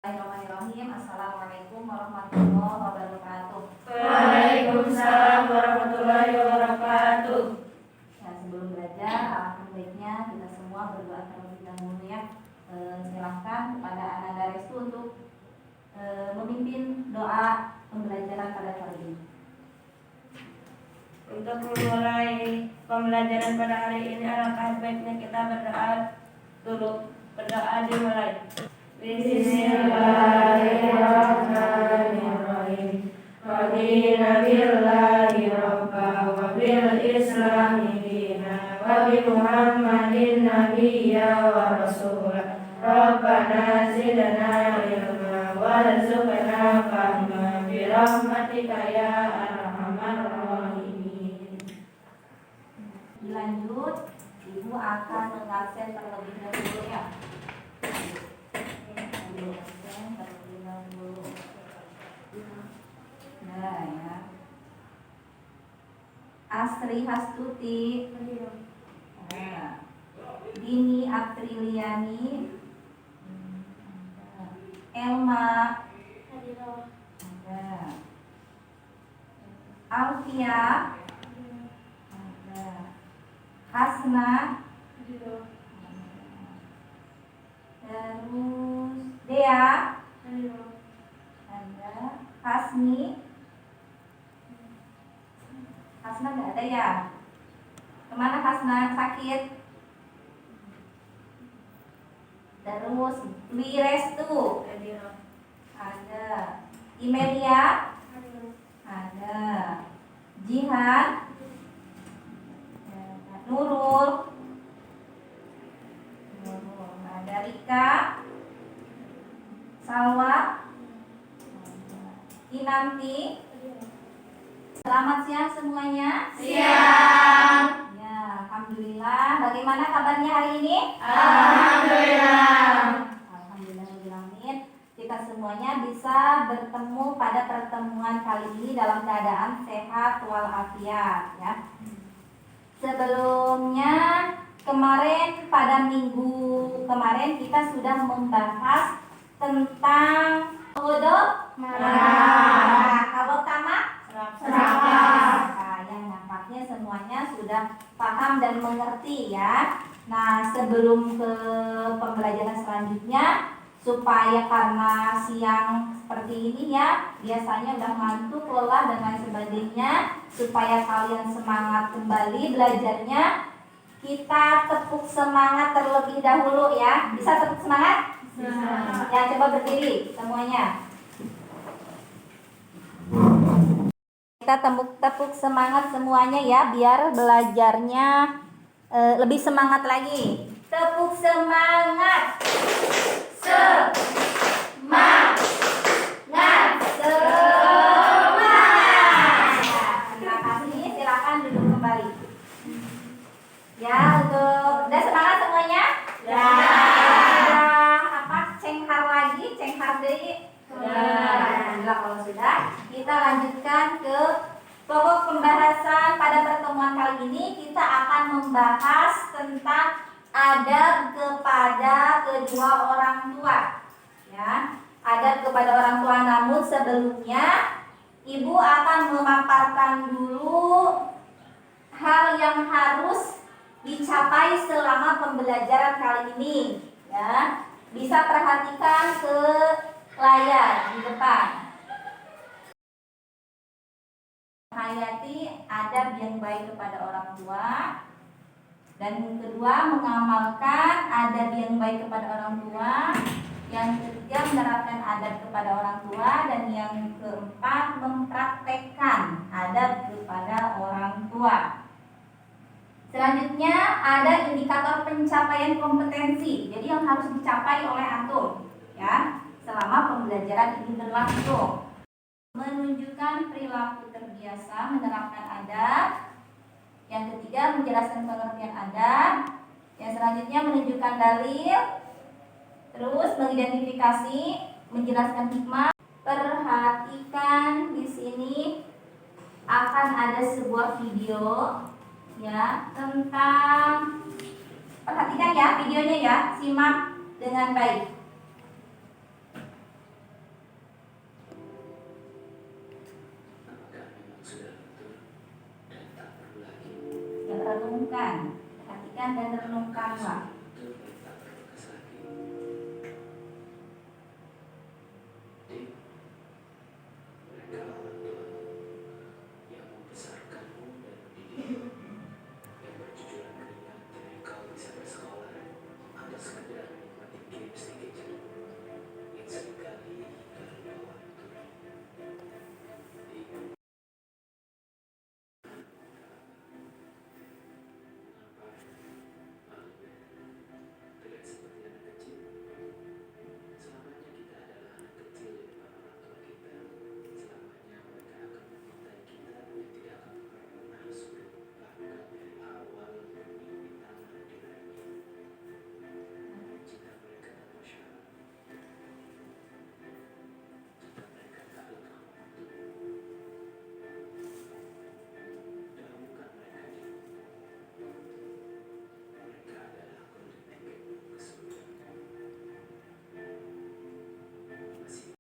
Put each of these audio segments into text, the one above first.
Bismillahirrahmanirrahim. Assalamualaikum warahmatullahi wabarakatuh. Waalaikumsalam warahmatullahi wabarakatuh. Ya, sebelum belajar, alangkah baiknya kita semua berdoa terlebih dahulu ya. Silahkan kepada Ananda Restu untuk memimpin doa pembelajaran pada hari ini. Untuk memulai pembelajaran pada hari ini, alangkah baiknya kita berdoa dulu. Berdoa dimulai. Bismillahirrahmanirrahim. Radina billahi rabba wa bil islami dina wa bi Muhammadin nabiyya wa rasulah. Rabbana zidna ilma warzuqna fahma bi rahmatika ya arhamar rahimin. Dilanjut, Ibu akan mengabsen terlebih dahulu ya. Nah ya, Asri Hastuti, Dini Apriliani, Elma, Alfia, Hasna, terus Dea, ada Hasni. Hasna nggak ada ya? Kemana Hasna? Sakit? Terus Dwi Restu ada. Imelia ada. Jihan, Nurul ada. Rika, Salwa, Kinanti. Selamat siang semuanya. Siang. Ya, alhamdulillah. Bagaimana kabarnya hari ini? Alhamdulillah. Alhamdulillah. Kita semuanya bisa bertemu pada pertemuan kali ini dalam keadaan sehat walafiat ya. Sebelumnya kemarin pada minggu kemarin kita sudah membahas tentang wudu. Kalau tamak nah, yang nampaknya semuanya sudah paham dan mengerti ya. Nah, sebelum ke pembelajaran selanjutnya, supaya karena siang seperti ini ya, biasanya udah ngantuk, lelah dan lain sebagainya, supaya kalian semangat kembali belajarnya, kita tepuk semangat terlebih dahulu ya. Bisa tepuk semangat? Bisa. Ya, coba berdiri semuanya. Kita tepuk semangat semuanya ya, biar belajarnya lebih semangat lagi. Tepuk semangat. Semangat. Terima kasih. Silakan duduk kembali. Ya, untuk udah semangat semuanya? Ya. Apa? Cenghar lagi, cenghar deui. Alhamdulillah kalau sudah, kita lanjutkan ke pokok pembahasan. Pada pertemuan kali ini kita akan membahas tentang adab kepada kedua orang tua ya. Adab kepada orang tua, namun sebelumnya Ibu akan memaparkan dulu hal yang harus dicapai selama pembelajaran kali ini ya. Bisa perhatikan ke layar di depan. Hayati adab yang baik kepada orang tua, dan kedua mengamalkan adab yang baik kepada orang tua, yang ketiga menerapkan adab kepada orang tua, dan yang keempat mempraktekkan adab kepada orang tua. Selanjutnya ada indikator pencapaian kompetensi. Jadi yang harus dicapai oleh antum ya selama pembelajaran ini berlangsung. Menunjukkan perilaku terbiasa, menerapkan adab. Yang ketiga menjelaskan pengertian adab. Yang selanjutnya menunjukkan dalil. Terus mengidentifikasi, menjelaskan hikmah. Perhatikan di sini akan ada sebuah video ya tentang, perhatikan ya videonya ya, simak dengan baik. renungkan. Perhatikan dan renungkanlah.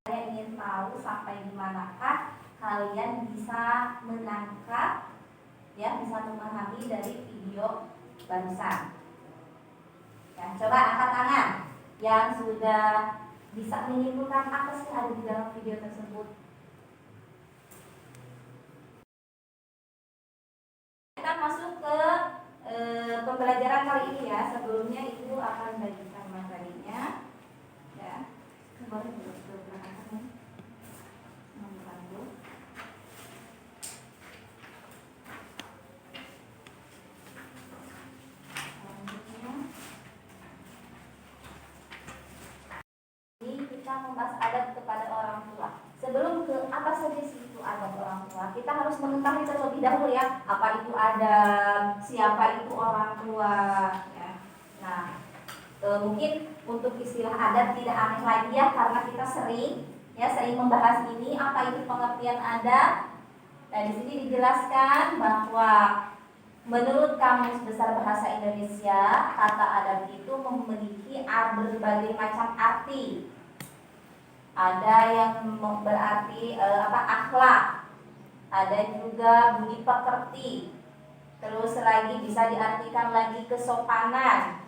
Saya ingin tahu sampai di manakah kalian bisa menangkap, ya, bisa memahami dari video barusan. Ya, coba angkat tangan yang sudah bisa menyimpulkan apa sih ada di dalam video tersebut. Kita masuk ke pembelajaran kali ini ya. Sebelumnya Ibu akan bagikan materinya. Ya, boleh dulu. Kita membahas adab kepada orang tua. Sebelum ke apa saja sih itu adab orang tua, kita harus mengetahui terlebih dahulu ya, apa itu adab, siapa itu orang tua. Ya. Nah, mungkin untuk istilah adab tidak aneh lagi ya, karena kita sering membahas ini, apa itu pengertian adab. Nah, di sini dijelaskan bahwa menurut Kamus Besar Bahasa Indonesia, kata adab itu memiliki berbagai macam arti. Ada yang berarti akhlak, ada juga budi pekerti, terus lagi bisa diartikan lagi kesopanan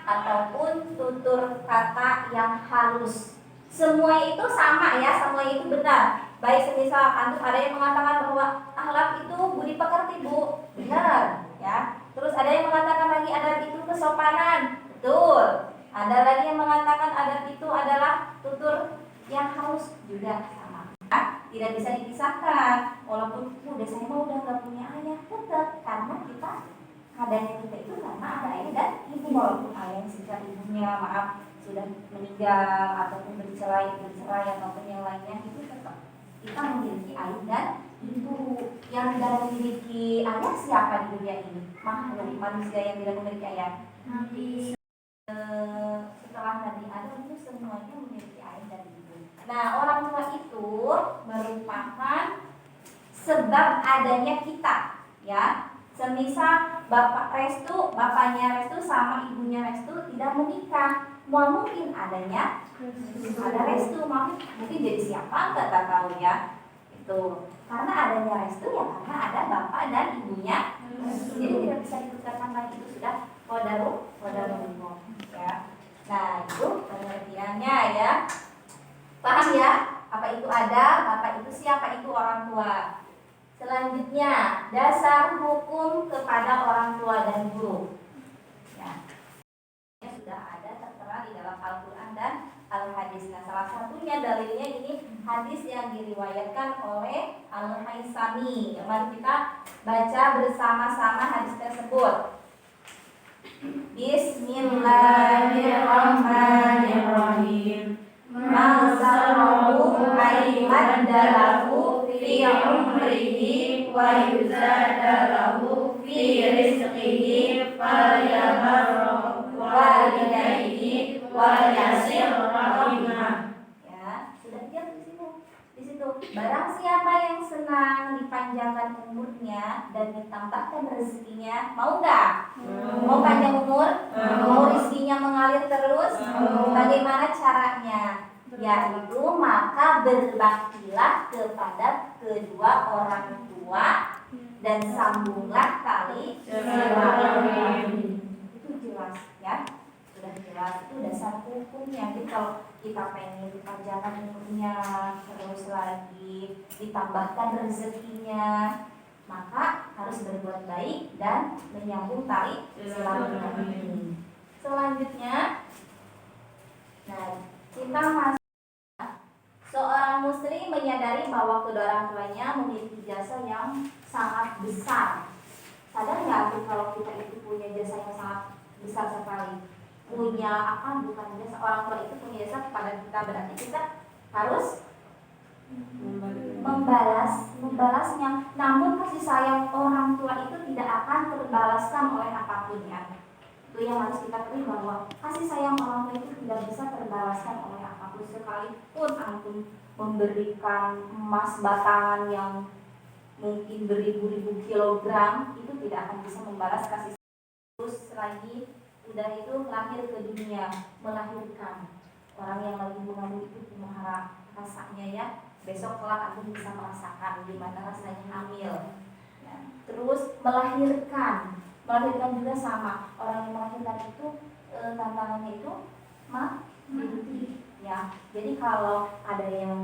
ataupun tutur kata yang halus. Semua itu sama ya, semua itu benar. Baik semisal antum ada yang mengatakan bahwa akhlak itu budi pekerti, Bu, benar ya. Terus ada yang mengatakan lagi adab itu kesopanan, betul. Ada lagi yang mengatakan adab itu adalah tutur yang halus, juga sama. Tidak bisa dipisahkan. Walaupun udah saya mau udah nggak punya ayah, tetap karena adanya kita itu karena ada ayah dan ibu. Walaupun ayah secara ibunya sudah meninggal ataupun bercerai ataupun yang lainnya, itu tetap kita memiliki ayah dan ibu. Yang tidak memiliki ayah siapa di dunia ini? Makhluk manusia yang tidak memiliki ayah. Nabi. Setelah Nabi Adam itu semuanya memiliki ayah dan ibu. Nah, orang tua itu merupakan sebab adanya kita, ya. Semisal bapaknya Restu sama ibunya Restu tidak menikah, mungkin ada Restu, mungkin jadi siapa nggak tahu ya. Itu karena adanya Restu ya karena ada bapak dan ibunya. Jadi tidak bisa ditukarkan lagi, itu sudah qadarullah ya. Nah, itu pengertiannya ya. Paham ya? Apa itu adab, apa itu siapa itu orang tua. Selanjutnya, dasar hukum kepada orang tua dan guru. Ya. Ini sudah ada tertera di dalam Al-Quran dan Al-Hadis. Nah, salah satunya dalilnya ini hadis yang diriwayatkan oleh Al-Haisami. Mari kita baca bersama-sama hadis tersebut. Bismillahirrahmanirrahim. Masalahu aymaddalahu fi umrihi wa yuzadalahu fi rizqihi falyabarra walidayhi wa yasir rahimah. Ya, sudah diam di situ. Barang siapa yang senang dipanjangkan umurnya dan ditambahkan rezekinya, mau nggak? Mau panjang umur? Mau rezekinya mengalir terus? Bagaimana caranya? Yaitu maka berbaktilah kepada kedua orang tua dan sambunglah tali silaturahmi. Itu jelas ya, sudah jelas, itu dasar hukumnya. Jadi kalau kita pengen dipanjangkan umurnya, terus lagi ditambahkan rezekinya, maka harus berbuat baik dan menyambung tali silaturahmi. Selanjutnya, nah, cinta mas. Seorang muslim menyadari bahwa kedua orang tuanya memiliki jasa yang sangat besar. Sadar nggak kalau kita itu punya jasa yang sangat besar sekali? Punya bukan jasa, orang tua itu punya jasa kepada kita, berarti kita harus membalasnya. Namun kasih sayang orang tua itu tidak akan terbalaskan oleh apapun ya. Itu yang harus kita ketahui, bahwa kasih sayang orang tua itu tidak bisa terbalaskan oleh apapun, sekalipun antum memberikan emas batangan yang mungkin beribu-ribu kilogram, itu tidak akan bisa membalas kasih sayang. Terus lagi udah itu lahir ke dunia, melahirkan, orang yang lagi mengandung itu gimana rasanya ya, besok kelak aku bisa merasakan gimana rasanya hamil ya. Terus melahirkan juga sama, orang yang melahirkan itu tantangannya itu mati ya. Jadi kalau ada yang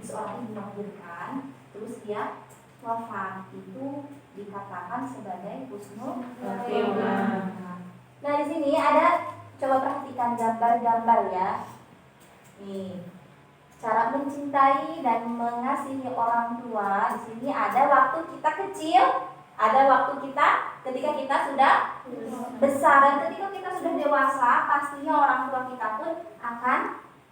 seorang ibu melahirkan terus dia wafat, itu dikatakan sebagai husnul khotimah. Nah di sini ada, coba perhatikan gambar-gambar ya. Nih, cara mencintai dan mengasihi orang tua. Di sini ada waktu kita kecil, ada waktu kita ketika kita sudah besar, dan ketika kita sudah dewasa, pastinya orang tua kita pun akan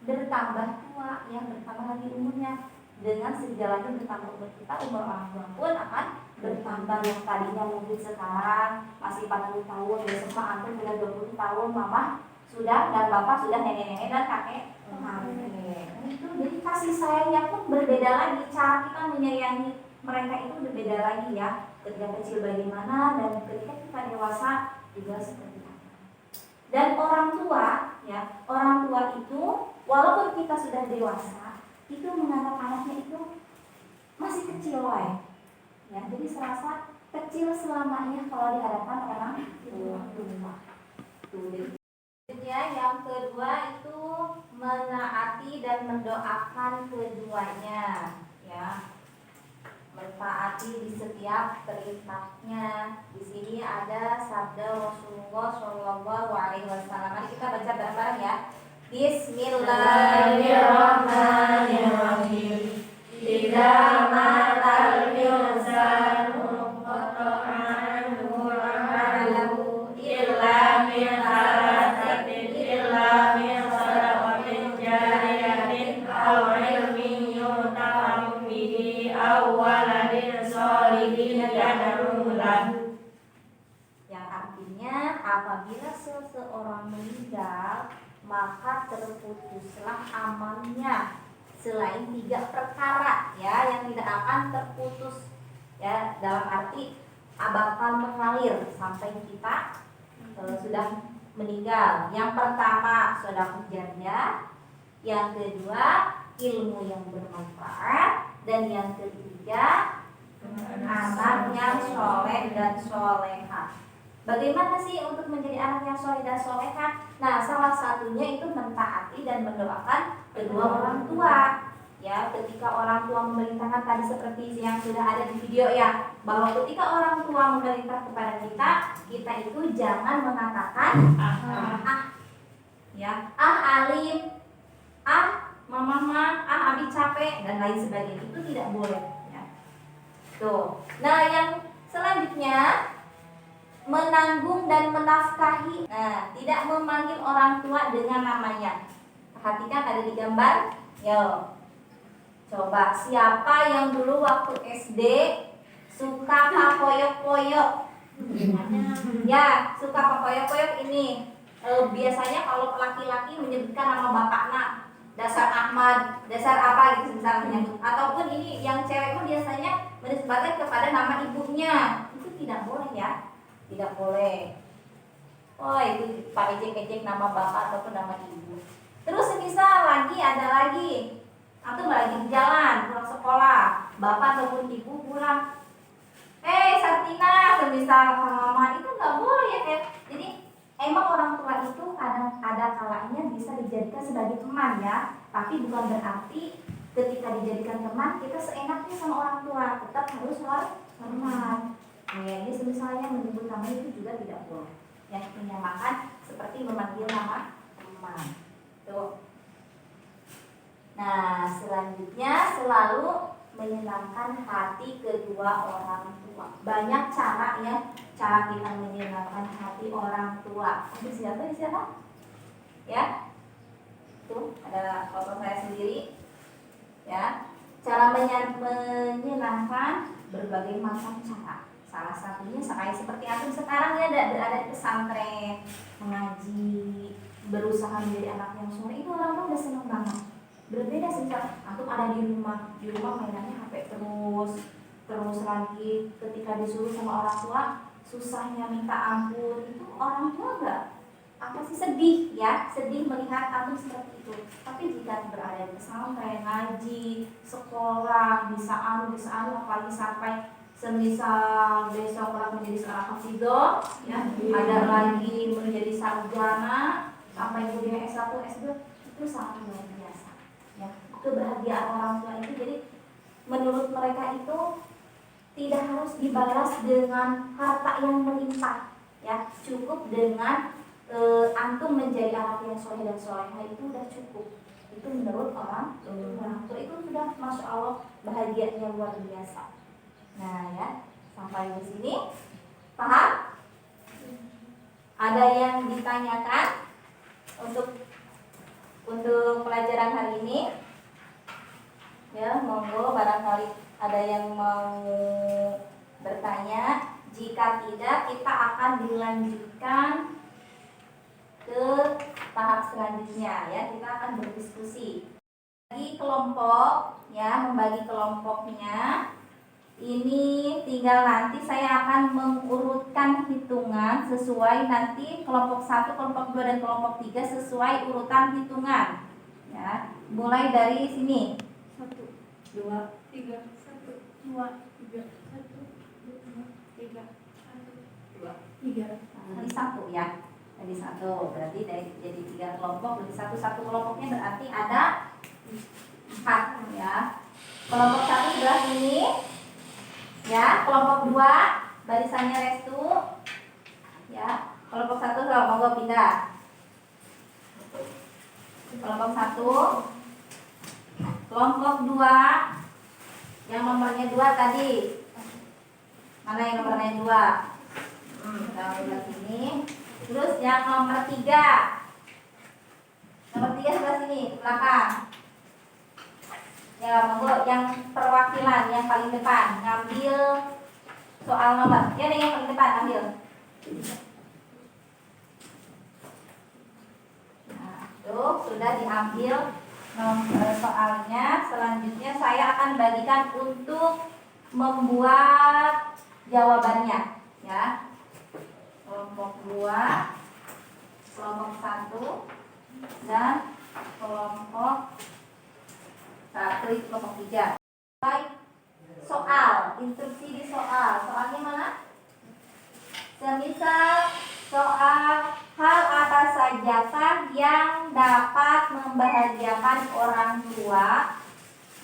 bertambah tua, ya, bertambah lagi umurnya. Dengan sejalannya bertambah umur kita, umur orang tua pun akan bertambah. Yang tadinya mungkin sekarang masih 40 tahun, besok antum sudah 20 tahun, mama sudah dan bapak sudah nenek-nenek dan kakek. Itu jadi kasih sayangnya pun berbeda lagi, cara kita menyayangi mereka itu berbeda lagi ya. Ketika kecil bagaimana dan ketika kita dewasa juga seperti apa. Dan orang tua ya, orang tua itu walaupun kita sudah dewasa, itu menganggap anaknya itu masih kecil ya. Jadi serasa kecil selamanya kalau di hadapan orang tua. Yang kedua itu menaati dan mendoakan keduanya ya. Mentaati di setiap perintahnya. Di sini ada sabda Rasulullah SAW. Mari kita baca bareng-bareng ya. Bismillahirrahmanirrahim. Idza matal insanu qata'an amalahu illa min harasatin illa min sadaqatin jariyatin aw ilmin yuta'am bihi aw waladin sholihin yad'u lahu. Yang artinya apabila seseorang meninggal, maka terputuslah amalnya selain 3 perkara ya yang tidak akan terputus ya, dalam arti bakal mengalir sampai kita sudah meninggal. Yang pertama sedekah jariyah, yang kedua ilmu yang bermanfaat, dan yang ketiga anak yang soleh dan solehah. Bagaimana sih untuk menjadi anak yang soleh dan solehah? Nah, salah satunya itu mentaati dan mendoakan kedua orang tua. Ya, ketika orang tua memerintahkan tadi seperti yang sudah ada di video ya, bahwa ketika orang tua memerintah kepada kita, kita itu jangan mengatakan ya, alim, mama, abi capek dan lain sebagainya. Itu tidak boleh ya. Tuh. Nah, yang selanjutnya menanggung dan menafkahi. Nah, tidak memanggil orang tua dengan namanya. Perhatikan ada di gambar. Yo, coba siapa yang dulu waktu SD suka pakoyok-koyok? Ya, suka pakoyok-koyok ini. Biasanya kalau laki-laki menyebutkan nama bapaknya, dasar Ahmad, dasar apa gitu misalnya menyebut. Ataupun ini yang cewek pun biasanya menisbatkan kepada nama ibunya. Itu tidak boleh ya. Tidak boleh. Oh, itu Pak ejek-ejek nama bapak ataupun nama ibu. Terus semisal ada lagi, atau lagi di jalan pulang sekolah, bapak ataupun ibu pulang, Sartina, semisal mama itu nggak boleh ya kayak. Jadi emang orang tua itu kadang ada kalanya bisa dijadikan sebagai teman ya, tapi bukan berarti ketika dijadikan teman kita seenaknya sama orang tua, tetap harus hormat. Jadi misalnya menyebut nama itu juga tidak boleh. Yang menyamakan seperti memanggil nama teman. Tuh. Nah, selanjutnya selalu menyenangkan hati kedua orang tua. Banyak cara ya, cara kita menyenangkan hati orang tua. Ini siapa? Ya, tuh ada foto saya sendiri. Ya, cara menyenangkan berbagai macam cara. Salah satunya seperti aku sekarang ya ada di pesantren, mengaji, berusaha menjadi anak yang soleh, itu orang udah seneng banget. Berbeda sih, antum ada di rumah mainannya HP terus lagi ketika disuruh sama orang tua susahnya minta ampun, itu orang tua enggak apa sih, sedih melihat antum seperti itu. Tapi jika berada di pesantren, ngaji, sekolah, bisa anu apalagi sampai semisal besok orang menjadi seorang hafidhoh ya, ada lagi menjadi sarjana sampai kemudian S1, S2, itu sangat luar biasa ya. Kebahagiaan orang tua itu, jadi menurut mereka itu tidak harus dibalas dengan harta yang melimpah ya, cukup dengan antum menjadi anak yang soleh dan soleha itu udah cukup. Itu menurut orang tua itu sudah masya Allah bahagianya luar biasa. Nah ya, sampai di sini paham? Ada yang ditanyakan untuk pelajaran hari ini? Ya, monggo barangkali ada yang mau bertanya. Jika tidak, kita akan dilanjutkan ke tahap selanjutnya ya. Kita akan berdiskusi. Bagi kelompok ya, membagi kelompoknya. Ini tinggal nanti saya akan mengurutkan hitungan sesuai nanti kelompok 1, kelompok 2 dan kelompok 3 sesuai urutan hitungan. Ya, mulai dari sini. 1 2 3 1 2 3 1 2 3 1 2 3. Tadi 1 ya. Tadi 1. Berarti jadi 3 kelompok, jadi satu kelompoknya berarti ada 4 ya. Kelompok 1 sebelah sini. Ya, kelompok 2 barisannya restu. Ya, kelompok 1 monggo pindah. Kelompok 1. Kelompok 2 yang nomornya 2 tadi. Mana yang nomornya 2? Kita lihat sini. Terus yang nomor 3. Nomor 3 sebelah sini, belakang. Ya, monggo yang perwakilan yang paling depan ngambil soal nomor. Ya, nih yang paling depan ambil. Nah, tuh sudah diambil nomor soalnya. Selanjutnya saya akan bagikan untuk membuat jawabannya ya. Kelompok 2, kelompok 1 dan kelompok 1 itu kelompok 3. Baik, soal, instruksi di soal. Soalnya mana? Semisal soal hal apa sajakah yang dapat membahagiakan orang tua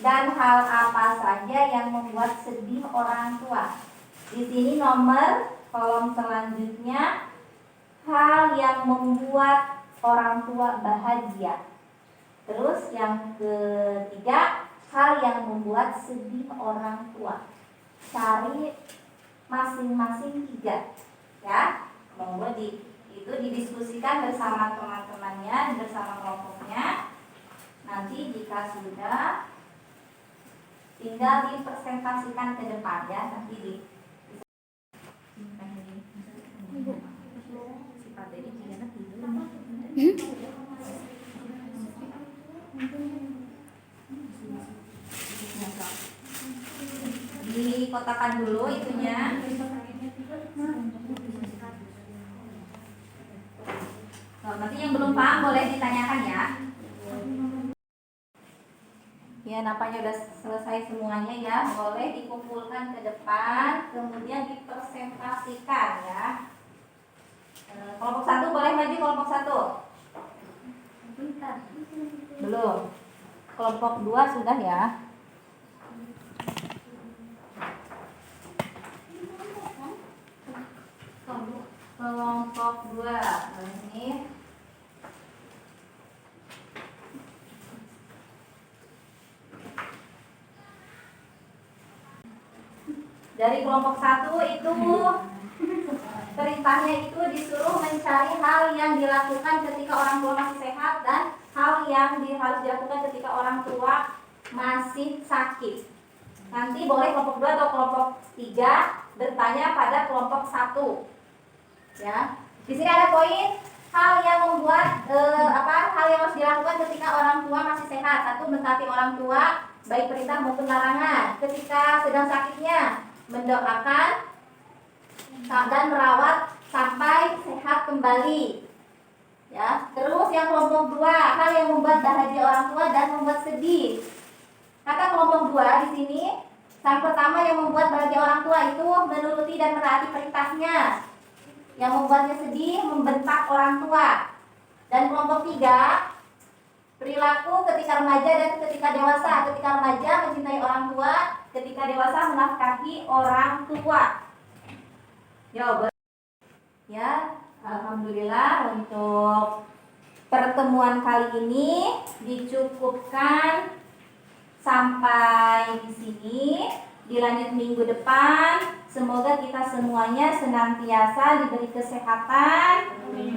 dan hal apa saja yang membuat sedih orang tua. Di sini nomor kolom selanjutnya hal yang membuat orang tua bahagia. Terus yang ketiga, hal yang membuat sedih orang tua. Cari masing-masing 3 ya. Monggo itu didiskusikan bersama teman-temannya, bersama kelompoknya. Nanti jika sudah tinggal dipresentasikan ke depan ya, nanti di dikotakan dulu itunya. Nanti yang belum paham boleh ditanyakan ya. Ya, nampaknya udah selesai semuanya ya. Boleh dikumpulkan ke depan, kemudian dipresentasikan ya. Kelompok 1 boleh maju, kelompok 1. Belum. Kelompok 2 sudah ya. Kelompok 2 ini dari kelompok 1 itu perintahnya itu disuruh mencari hal yang dilakukan ketika orang tua masih sehat dan hal yang harus dilakukan ketika orang tua masih sakit. Nanti boleh kelompok 2 atau kelompok 3 bertanya pada kelompok 1. Ya. Di sini ada poin hal yang membuat hal yang harus dilakukan ketika orang tua masih sehat. 1. Mentaati orang tua baik perintah maupun larangan. Ketika sedang sakitnya mendoakan dan merawat sampai sehat kembali. Ya, terus yang kelompok 2, hal yang membuat bahagia orang tua dan membuat sedih. Kata kelompok 2 di sini, yang pertama yang membuat bahagia orang tua itu menuruti dan menaati perintahnya. Yang membuatnya sedih membentak orang tua. Dan kelompok 3, perilaku ketika remaja dan ketika dewasa. Ketika remaja mencintai orang tua, ketika dewasa menafkahi orang tua. Ya, alhamdulillah untuk pertemuan kali ini dicukupkan sampai di sini. Dilanjut minggu depan. Semoga kita semuanya senantiasa diberi kesehatan,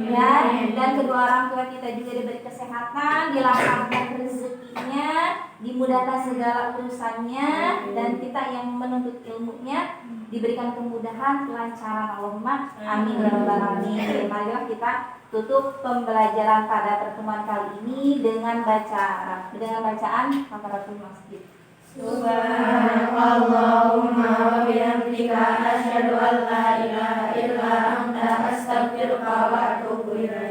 ya, dan kedua orang tua kita juga diberi kesehatan, dilapangkan rezekinya, dimudahkan segala urusannya, dan kita yang menuntut ilmunya diberikan kemudahan, kelancaran. Allahumma amin ya rabbal alamin. Marilah kita tutup pembelajaran pada pertemuan kali ini dengan bacaan Kafaratul Masjid. Subhanallahumma wa bihamdika asyhadu an la ilaha illa anta astaghfiruka wa atubu ilaik.